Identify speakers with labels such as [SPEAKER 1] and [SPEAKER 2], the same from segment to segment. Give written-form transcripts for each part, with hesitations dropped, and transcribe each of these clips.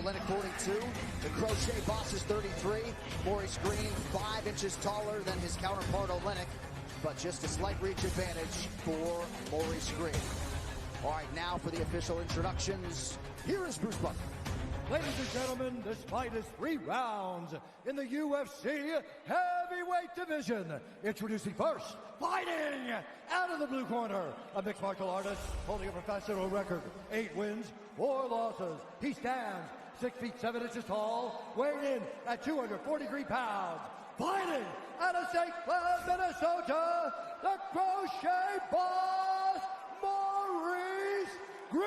[SPEAKER 1] Oleynik 42. The crochet boss is 33. Mori's Green 5 inches taller than his counterpart Oleynik, but just a slight reach advantage for Mori's Green. All right, now for the official introductions. Here is Bruce Buffer.
[SPEAKER 2] Ladies and gentlemen, this fight is 3 rounds in the UFC heavyweight division. Introducing first, fighting out of the blue corner, a mixed martial artist holding a professional record, 8 wins, 4 losses. He stands 6 feet 7 inches tall, weighing in at 243 pounds. Fighting out of St. Cloud, Minnesota, the crochet boss, Mori's Green.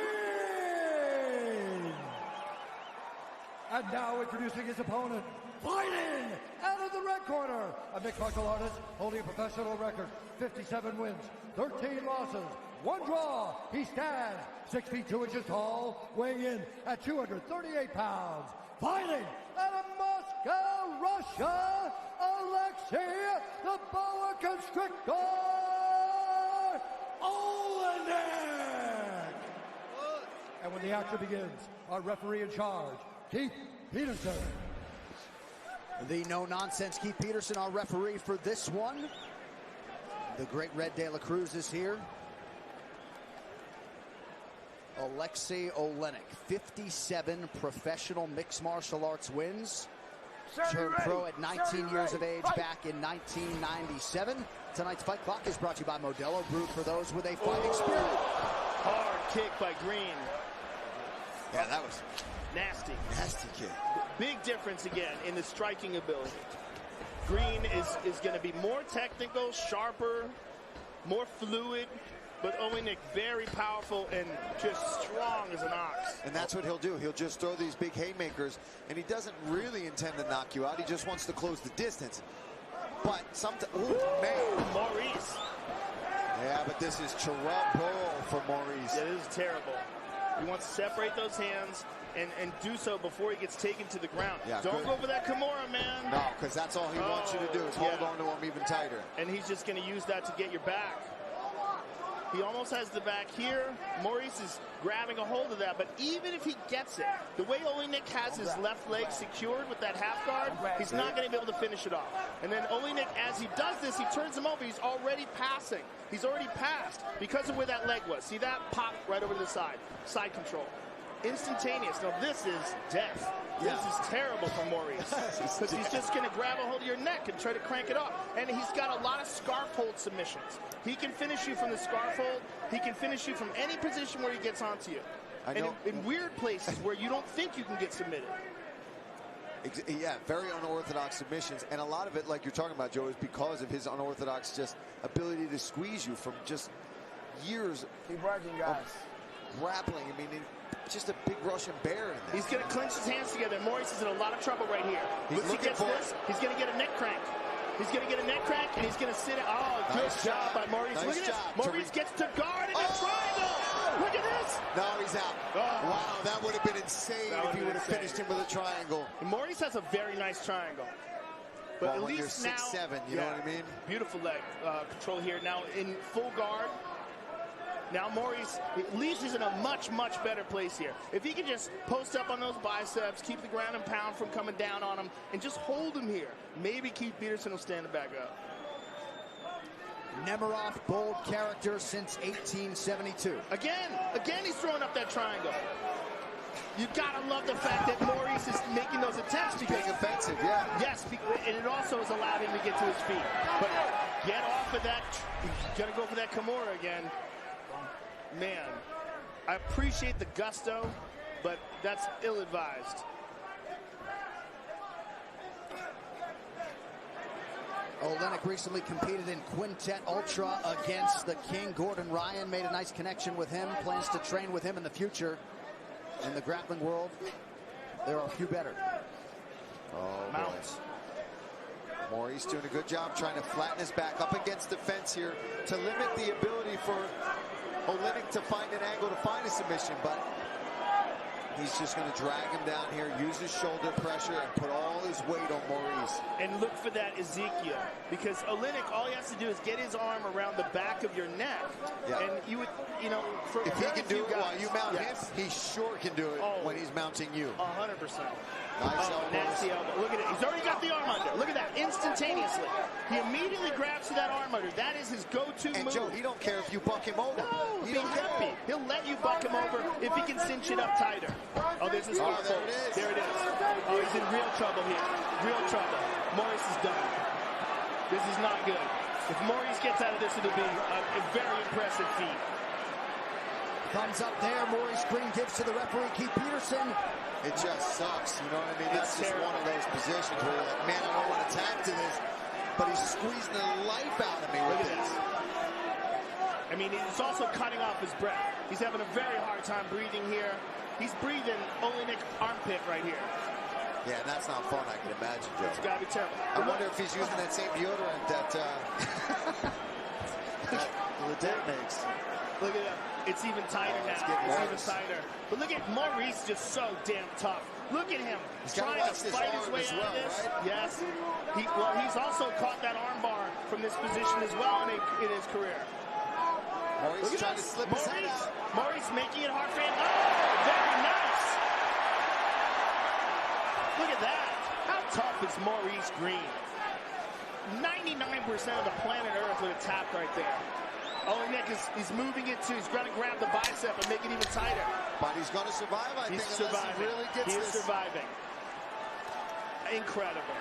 [SPEAKER 2] And now introducing his opponent, fighting out of the red corner, a mixed martial artist holding a professional record, 57 wins, 13 losses, 1 draw. He stands 6 feet 2 inches tall, weighing in at 238 pounds. Fighting out of Moscow, Russia, Alexei, the boa constrictor, Oleynik. And when the action begins, our referee in charge, Keith Peterson.
[SPEAKER 1] The no-nonsense Keith Peterson, our referee for this one. The great Red De La Cruz is here. Alexei Oleynik, 57 professional mixed martial arts wins. Turned pro at 19 years of age back in 1997. Tonight's fight clock is brought to you by Modelo, brewed for those with a fighting spirit.
[SPEAKER 3] Hard kick by Green.
[SPEAKER 1] Yeah, that was
[SPEAKER 3] nasty.
[SPEAKER 1] Nasty kick.
[SPEAKER 3] Big difference again in the striking ability. Green is going to be more technical, sharper, more fluid, but Oleynik very powerful and just strong as an ox.
[SPEAKER 4] And that's what he'll do. He'll just throw these big haymakers, and he doesn't really intend to knock you out. He just wants to close the distance. But sometimes, oh man,
[SPEAKER 3] Mori's.
[SPEAKER 4] Yeah, but this is trouble for Mori's.
[SPEAKER 3] Yeah, this is terrible. He wants to separate those hands and do so before he gets taken to the ground.
[SPEAKER 4] Yeah,
[SPEAKER 3] don't go for that Kimura, man.
[SPEAKER 4] No, because that's all he wants you to do is hold on to him even tighter.
[SPEAKER 3] And he's just going to use that to get your back. He almost has the back here. Mori's is grabbing a hold of that, but even if he gets it, the way Oleynik has his left leg secured with that half guard, he's not going to be able to finish it off. And then Oleynik, as he does this, he turns him over. He's already passing. He's already passed because of where that leg was. See that? Pop right over to the side. Side control. Instantaneous. Now this is death.
[SPEAKER 4] Yeah.
[SPEAKER 3] This is terrible for Mori's. Because he's just going to grab a hold of your neck and try to crank it off. And he's got a lot of scarf hold submissions. He can finish you from the scarf hold. He can finish you from any position where he gets onto you. And in weird places where you don't think you can get submitted.
[SPEAKER 4] Yeah, very unorthodox submissions. And a lot of it, like you're talking about, Joe, is because of his unorthodox just ability to squeeze you from just years
[SPEAKER 5] Keep working, guys.
[SPEAKER 4] of grappling. I mean, just a big Russian bear in there.
[SPEAKER 3] He's going to clench his hands together. Mori's is in a lot of trouble right here. Once he gets this, he's going to get a neck crank. He's going to get a neck crank, and he's going to sit it. Oh, good job by Mori's. Look at this. Mori's gets to guard in a triangle. Look at this.
[SPEAKER 4] No, he's out. Wow, that would have been insane if he would have finished him with a triangle.
[SPEAKER 3] And Mori's has a very nice triangle. But at least
[SPEAKER 4] you're
[SPEAKER 3] now,
[SPEAKER 4] 6'7", you know what I mean?
[SPEAKER 3] Beautiful leg control here. Now in full guard. Now Mori's, at least he's in a much, much better place here. If he can just post up on those biceps, keep the ground and pound from coming down on him, and just hold him here, maybe Keith Peterson will stand him back up.
[SPEAKER 1] Nemiroff, bold character since 1872.
[SPEAKER 3] Again he's throwing up that triangle. You gotta love the fact that Mori's is making those attempts because
[SPEAKER 4] being offensive, yeah.
[SPEAKER 3] Yes, and it also has allowed him to get to his feet. But get off of that. He's gonna go for that Kimura again. Man, I appreciate the gusto, but that's ill-advised.
[SPEAKER 1] Oleynik recently competed in Quintet Ultra against the King, Gordon Ryan. Made a nice connection with him. Plans to train with him in the future. In the grappling world, there are a few better.
[SPEAKER 4] Oh,
[SPEAKER 3] Mounts.
[SPEAKER 4] boy. Mori's doing a good job trying to flatten his back up against the fence here to limit the ability for Oleynik to find an angle to find a submission, but He's just going to drag him down here, use his shoulder pressure, and put all his weight on Mori's.
[SPEAKER 3] And look for that Ezekiel, because Oleynik, all he has to do is get his arm around the back of your neck.
[SPEAKER 4] Yeah.
[SPEAKER 3] And you would, you know, for
[SPEAKER 4] if he can do it while you mount him,
[SPEAKER 3] yes,
[SPEAKER 4] he sure can do it when he's mounting you.
[SPEAKER 3] 100%.
[SPEAKER 4] Nice elbows.
[SPEAKER 3] Nasty elbow. Look at it. He's already got the arm under. Look at that. Instantaneously. He immediately grabs to that arm under. That is his go-to move.
[SPEAKER 4] And Joe, he don't care if you buck him over.
[SPEAKER 3] No,
[SPEAKER 4] he
[SPEAKER 3] be happy. He'll let you buck him over if he can cinch it up tighter. Oh, there's his scarf.
[SPEAKER 4] There it is.
[SPEAKER 3] There it is. Oh, he's in real trouble here. Real trouble. Morris is done. This is not good. If Morris gets out of this, it'll be a very impressive feat.
[SPEAKER 1] Thumbs up there. Maurice Green gives to the referee, Keith Peterson.
[SPEAKER 4] It just sucks, you know what I mean? That's just one of those positions where you're like, man, I don't want to tap to this, but he's squeezing the life out of me with this.
[SPEAKER 3] I mean, he's also cutting off his breath. He's having a very hard time breathing here. He's breathing Oleynik's armpit right here.
[SPEAKER 4] Yeah, and that's not fun, I can imagine, Joe.
[SPEAKER 3] It's gotta be terrible.
[SPEAKER 4] I wonder if he's using that same deodorant that Ledet makes.
[SPEAKER 3] Look at that. It's even tighter now. It's even tighter. But look at Maurice, just so damn tough. Look at him trying to fight his way out of this. Right? Yes. He's also caught that arm bar from this position as well in his career.
[SPEAKER 4] Maurice trying to slip his head out.
[SPEAKER 3] Maurice making it hard for him. Oh, very nice. Look at that. How tough is Maurice Green? 99% of the planet Earth would have tapped right there. Oleynik is moving it too. He's going to grab the bicep and make it even tighter.
[SPEAKER 4] But he's going to survive, I think, unless he really gets this.
[SPEAKER 3] He's surviving. Incredible.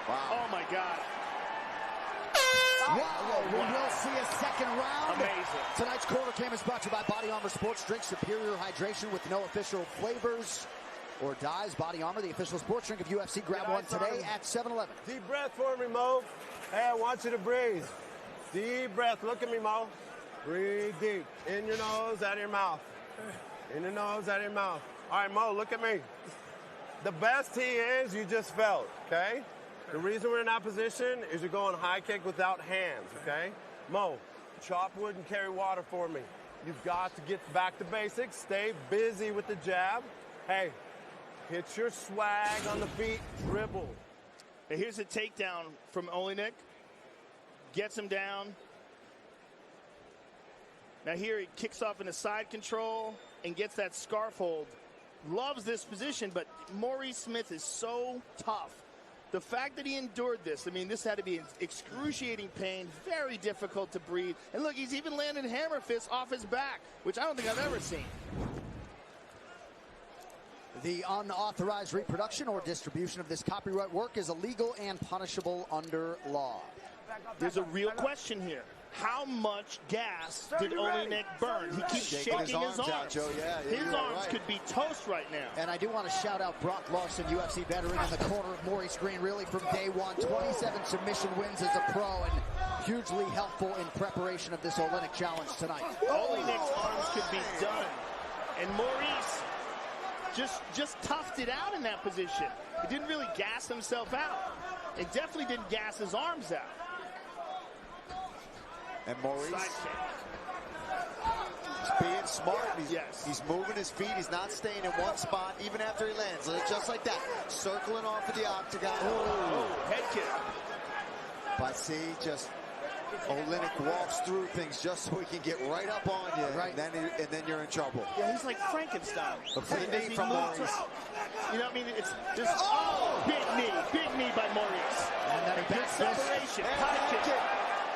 [SPEAKER 4] Wow.
[SPEAKER 3] Oh, my God.
[SPEAKER 1] Wow. We will see a second round.
[SPEAKER 3] Amazing.
[SPEAKER 1] Tonight's Quarter Cam is brought to you by Body Armor Sports Drink. Superior hydration with no official flavors or dyes. Body Armor, the official sports drink of UFC. Grab one today at 7-Eleven.
[SPEAKER 5] Deep breath for me, Mo. Hey, I want you to breathe. Deep breath. Look at me, Mo. Breathe deep. In your nose, out of your mouth. In your nose, out of your mouth. All right, Mo, look at me. The best he is, you just felt, okay? The reason we're in that position is you're going high kick without hands, okay? Mo, chop wood and carry water for me. You've got to get back to basics. Stay busy with the jab. Hey, hit your swag on the feet. Dribble.
[SPEAKER 3] And here's a takedown from Oleynik. Gets him down. Now here he kicks off in a side control and gets that scarf hold. Loves this position, but Maurice Smith is so tough. The fact that he endured this, I mean, this had to be excruciating pain, very difficult to breathe. And look, he's even landed hammer fists off his back, which I don't think I've ever seen.
[SPEAKER 1] The unauthorized reproduction or distribution of this copyright work is illegal and punishable under law.
[SPEAKER 3] There's a real question here. How much gas did Oleynik burn? He keeps shaking his arms.
[SPEAKER 4] Joe.
[SPEAKER 3] His arms could be toast right now.
[SPEAKER 1] And I do want to shout out Brock Larson, UFC veteran in the corner of Maurice Green, really from day one. 27 submission wins as a pro and hugely helpful in preparation of this Oleynik challenge tonight.
[SPEAKER 3] Oleynik's arms could be done. And Maurice just toughed it out in that position. He didn't really gas himself out. It definitely didn't gas his arms out.
[SPEAKER 4] And Maurice, he's being smart. He's moving his feet. He's not staying in one spot even after he lands. Just like that. Circling off of the octagon.
[SPEAKER 3] Head kick.
[SPEAKER 4] But see, Oleynik walks through things just so he can get right up on you. Right. And then you're in trouble.
[SPEAKER 3] Yeah, he's like Frankenstein.
[SPEAKER 4] Look for the knee from Maurice.
[SPEAKER 3] You know what I mean? It's just, big knee by Maurice.
[SPEAKER 1] And then he backs
[SPEAKER 3] separation. High kick.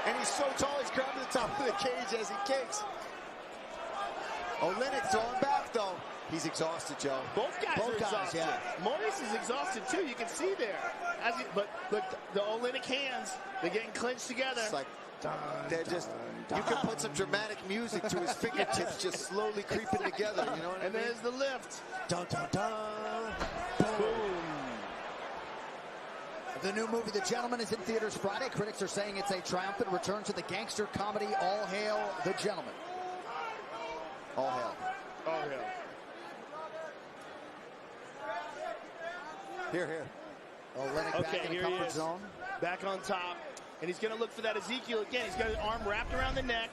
[SPEAKER 4] And he's so tall, he's grabbing the top of the cage as he kicks. Oleynik throwing back, though. He's exhausted, Joe.
[SPEAKER 3] Both guys are exhausted.
[SPEAKER 1] Yeah.
[SPEAKER 3] Maurice is exhausted, too. You can see there. But look, the Oleynik hands, they're getting clenched together.
[SPEAKER 4] It's like, you can put some dramatic music to his fingertips just slowly creeping together, you know what I mean?
[SPEAKER 3] And there's the lift.
[SPEAKER 1] Dun, dun, dun. Boom. The new movie, The Gentleman, is in theaters Friday. Critics are saying it's a triumphant return to the gangster comedy. All hail The Gentleman. All hail.
[SPEAKER 3] All hail.
[SPEAKER 4] Here.
[SPEAKER 1] Oleynik back in the comfort zone.
[SPEAKER 3] Back on top. And he's going to look for that Ezekiel again. He's got his arm wrapped around the neck.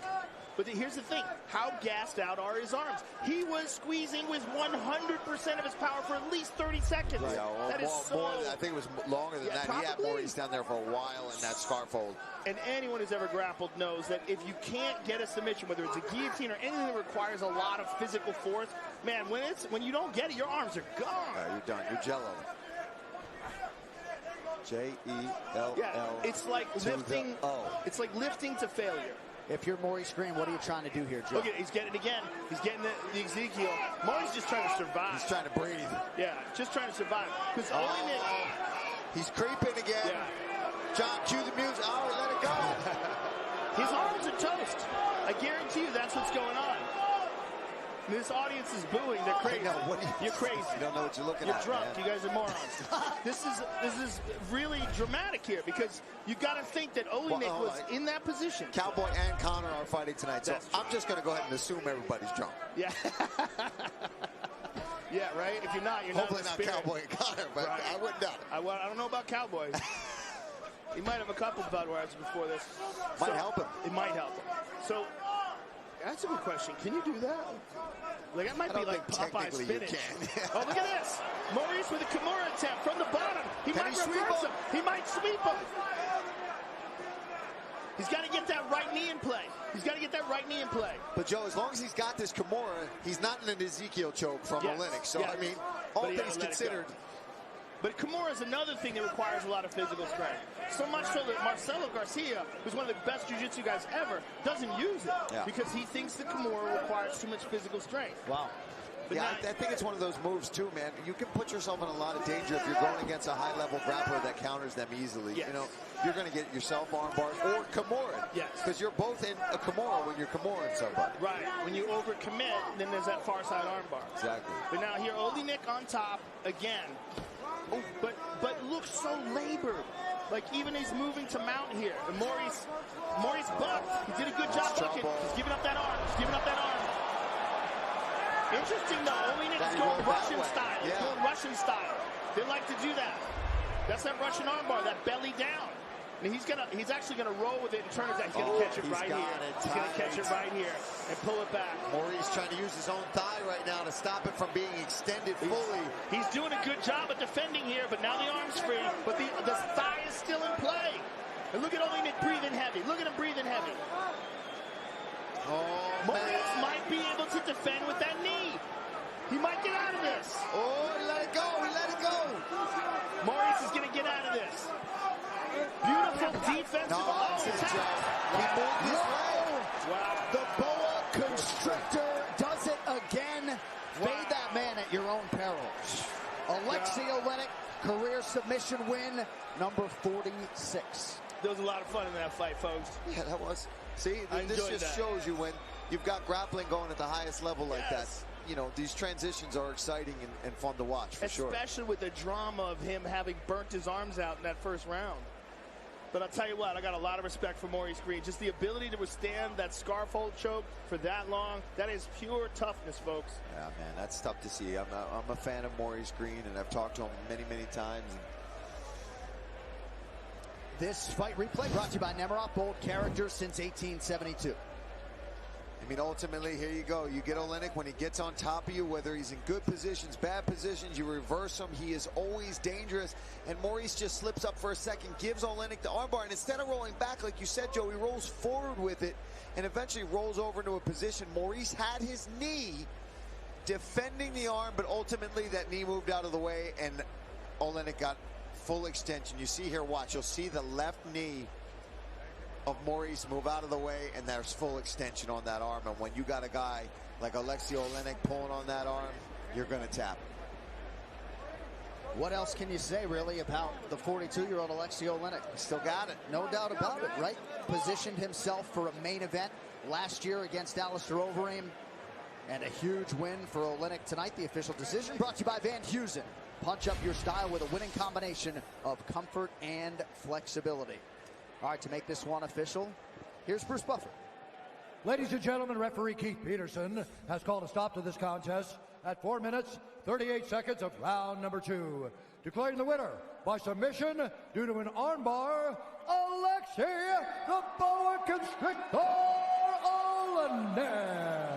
[SPEAKER 3] But here's the thing. How gassed out are his arms? He was squeezing with 100% of his power for at least 30 seconds.
[SPEAKER 4] Yeah, well,
[SPEAKER 3] that is so...
[SPEAKER 4] I think it was longer than that.
[SPEAKER 3] Probably.
[SPEAKER 4] He had Mori's down there for a while in that scarf hold.
[SPEAKER 3] And anyone who's ever grappled knows that if you can't get a submission, whether it's a guillotine or anything that requires a lot of physical force, man, when you don't get it, your arms are gone.
[SPEAKER 4] You're done. You're jello. J-E-L-L.
[SPEAKER 3] Yeah, it's like lifting. It's like lifting to failure.
[SPEAKER 1] If you're Maurice Green, what are you trying to do here, Joe?
[SPEAKER 3] Look at it, he's getting it again. He's getting the Ezekiel. Maurice just trying to survive.
[SPEAKER 4] He's trying to breathe.
[SPEAKER 3] Yeah, just trying to survive. Because Oleynik,
[SPEAKER 4] he's creeping again.
[SPEAKER 3] Yeah.
[SPEAKER 4] John, cue the music. Oh, let it go.
[SPEAKER 3] His arms are toast. I guarantee you that's what's going on. This audience is booing. They're crazy. You're crazy.
[SPEAKER 4] You don't know what you're looking
[SPEAKER 3] You're
[SPEAKER 4] at.
[SPEAKER 3] You're drunk.
[SPEAKER 4] Man.
[SPEAKER 3] You guys are morons. This is really dramatic here because you got to think that Oleynik was in that position.
[SPEAKER 4] Cowboy and Connor are fighting tonight, so I'm just going to go ahead and assume everybody's drunk.
[SPEAKER 3] Yeah. Yeah, right? If you're not, you're
[SPEAKER 4] hopefully
[SPEAKER 3] not.
[SPEAKER 4] Hopefully not Cowboy and Connor, but right. I wouldn't doubt it.
[SPEAKER 3] I don't know about Cowboy. He might have a couple Budweisers before this.
[SPEAKER 4] Might help him.
[SPEAKER 3] It might help him. So, that's a good question. Can you do that? Like, that might be like Popeye spinach. Oh, look at this. Maurice with a Kimura attempt from the bottom. He might reverse him. He might sweep him. He's got to get that right knee in play. He's got to get that right knee in play.
[SPEAKER 4] But, Joe, as long as he's got this Kimura, he's not in an Ezekiel choke from Oleynik. So, I mean, all things considered.
[SPEAKER 3] But Kimura is another thing that requires a lot of physical strength. So much so that Marcelo Garcia, who's one of the best jiu-jitsu guys ever, doesn't use it because he thinks the Kimura requires too much physical strength.
[SPEAKER 1] Wow.
[SPEAKER 3] But
[SPEAKER 4] yeah, I think it's one of those moves, too, man. You can put yourself in a lot of danger if you're going against a high-level grappler that counters them easily.
[SPEAKER 3] Yes.
[SPEAKER 4] You know, you're going to get yourself arm bars or Kimura.
[SPEAKER 3] Yes.
[SPEAKER 4] Because you're both in a Kimura when you're Kimura-ing somebody.
[SPEAKER 3] Right. When you overcommit, then there's that far side arm bar.
[SPEAKER 4] Exactly.
[SPEAKER 3] But now here, Oleynik on top again. But looks so labored. Like even he's moving to mount here. And Maurice bucked. He did a good job bucking. He's giving up that arm. He's giving up that arm. Interesting though. Oleynik is going Russian style. He's going Russian style. They like to do that. That's that Russian arm bar, that belly down. And he's actually gonna roll with it and turn it down. He's gonna catch it right here. He's gonna catch it right here and pull it back.
[SPEAKER 4] Maurice trying to use his own thigh right now to stop it from being extended fully.
[SPEAKER 3] He's doing a good job at defending here, but now the arm's free. But the thigh is still in play. And look at Oleynik breathing heavy. Look at him breathing heavy. Maurice might be able to defend with that knee. He might get out of this.
[SPEAKER 4] Oh, he let it go. He let it go.
[SPEAKER 3] Maurice is going to get out of this. Beautiful defensive attack.
[SPEAKER 4] He moved his leg.
[SPEAKER 3] Wow.
[SPEAKER 1] The boa constrictor does it again. Fade that man at your own peril. Alexei Oleynik, career submission win, number 46.
[SPEAKER 3] There was a lot of fun in that fight, folks.
[SPEAKER 4] Yeah, that was. See, this just shows you when you've got grappling going at the highest level like that. You know, these transitions are exciting and fun to watch, for sure.
[SPEAKER 3] Especially with the drama of him having burnt his arms out in that first round. But I'll tell you what, I got a lot of respect for Maurice Green. Just the ability to withstand that scarf hold choke for that long, that is pure toughness, folks.
[SPEAKER 4] Yeah, man, that's tough to see. I'm a fan of Maurice Green, and I've talked to him many, many times.
[SPEAKER 1] This fight replay brought to you by Nemiroff, bold character since 1872.
[SPEAKER 4] I mean, ultimately, here you go. You get Oleynik when he gets on top of you, whether he's in good positions, bad positions, you reverse him. He is always dangerous. And Maurice just slips up for a second, gives Oleynik the armbar, and instead of rolling back, like you said, Joe, he rolls forward with it and eventually rolls over into a position. Maurice had his knee defending the arm, but ultimately that knee moved out of the way, and Oleynik got full extension. You see here, watch, you'll see the left knee of Maurice move out of the way, and there's full extension on that arm. And when you got a guy like Alexei Oleynik pulling on that arm, you're going to tap.
[SPEAKER 1] What else can you say, really, about the 42-year-old Alexei Oleynik?
[SPEAKER 4] Still got it.
[SPEAKER 1] No doubt about it, right? Positioned himself for a main event last year against Alistair Overeem. And a huge win for Oleynik tonight. The official decision brought to you by Van Heusen. Punch up your style with a winning combination of comfort and flexibility. All right, to make this one official, here's Bruce Buffer.
[SPEAKER 2] Ladies and gentlemen, referee Keith Peterson has called a stop to this contest at 4 minutes, 38 seconds of round number 2. Declaring the winner by submission due to an armbar, Alexei the Boa Constrictor Oleynik. Oleynik.